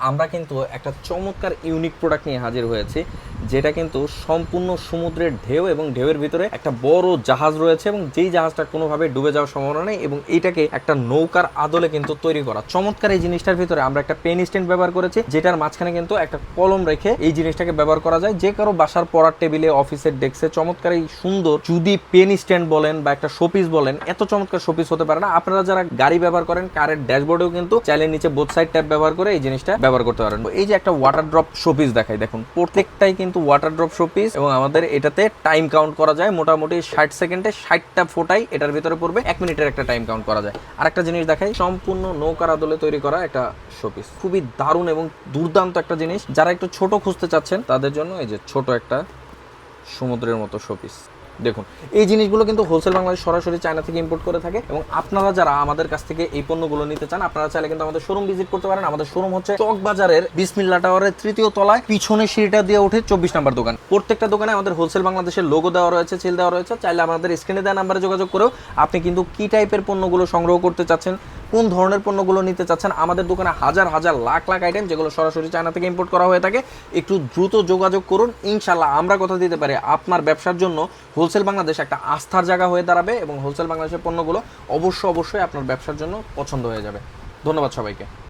আমরা কিন্তু একটা চমৎকার ইউনিক প্রোডাক্ট নিয়ে হাজির হয়েছি, যেটা কিন্তু সম্পূর্ণ সমুদ্রের ঢেউ এবং ঢেউয়ের ভিতরে একটা বড় জাহাজ রয়েছে এবং যেই জাহাজটা কোনোভাবে ডুবে যাওয়ার সম্ভাবনা নেই এবং এইটাকে একটা নৌকার আদলে কিন্তু তৈরি করা। চমৎকার এই জিনিসটার ভিতরে আমরা একটা পেন স্ট্যান্ড ব্যবহার করেছি, যেটার মাঝখানে কিন্তু একটা কলম রেখে এই জিনিসটাকে ব্যবহার করা যায়। যে কারো বাসার পড়ার টেবিলে, অফিসের ডেস্কে চমৎকার এই সুন্দর যদি পেন স্ট্যান্ড বলেন বা একটা শোপিস বলেন, এত চমৎকার শোপিস হতে পারে না। আপনারা যারা গাড়ি ব্যবহার করেন, কারের ড্যাশবোর্ডেও কিন্তু চাইলে নিচে বোথ সাইড ট্যাপ ব্যবহার করে এই জিনিসটা ব্যবহার করতে পারেন। এই যে একটা ওয়াটার ড্রপ শোপিস দেখাই, দেখুন প্রত্যেকটাই কিন্তু ওয়াটার ড্রপ শোপিস এবং আমাদের এটাতে টাইম কাউন্ট করা যায় মোটামুটি 60 সেকেন্ডে 60টা ফোটাই এটার ভিতরে পড়বে, 1 মিনিটের একটা টাইম কাউন্ট করা যায়। আর একটা জিনিস দেখাই, সম্পূর্ণ নৌকার আদলে তৈরি করা একটা শোপিস, খুবই দারুণ এবং দুর্দান্ত একটা জিনিস। যারা একটু ছোট খুঁজতে চাচ্ছেন তাদের জন্য এই যে ছোট একটা সমুদ্রের মতো শোপিস। দেখুন এই জিনিসগুলো কিন্তু হোলসেল বাংলাদেশ সরাসরি চায়না থেকে ইম্পোর্ট করে থাকে এবং আপনারা যারা আমাদের কাছ থেকে এই পণ্যগুলো নিতে চান, আপনারা চাইলে কিন্তু আমাদের শোরুম ভিজিট করতে পারেন। আমাদের শোরুম হচ্ছে চকবাজারের বিসমিল্লা টাওয়ারের 3য় তলায়, পিছনে সিঁড়িটা দিয়ে উঠে 24 নম্বর দোকান। প্রত্যেকটা দোকানে আমাদের হোলসেল বাংলাদেশের লোগো দেওয়া রয়েছে, সিল দেওয়া রয়েছে। চাইলে আমাদের স্ক্রিনে দেওয়া নাম্বারে যোগাযোগ করেও আপনি কিন্তু কি টাইপের পণ্যগুলো সংগ্রহ করতে চাচ্ছেন, কোন ধরনের পণ্যগুলো নিতে চাচ্ছেন, আমাদের দোকানে হাজার হাজার লাখ লাখ আইটেম যেগুলো সরাসরি চায়না থেকে ইম্পোর্ট করা হয়ে থাকে। একটু দ্রুত যোগাযোগ করুন, ইনশাল্লাহ আমরা কথা দিতে পারি আপনার ব্যবসার জন্য হোলসেল বাংলাদেশ একটা আস্থার জায়গা হয়ে দাঁড়াবে এবং হোলসেল বাংলাদেশের পণ্যগুলো অবশ্যই আপনার ব্যবসার জন্য পছন্দ হয়ে যাবে। ধন্যবাদ সবাইকে।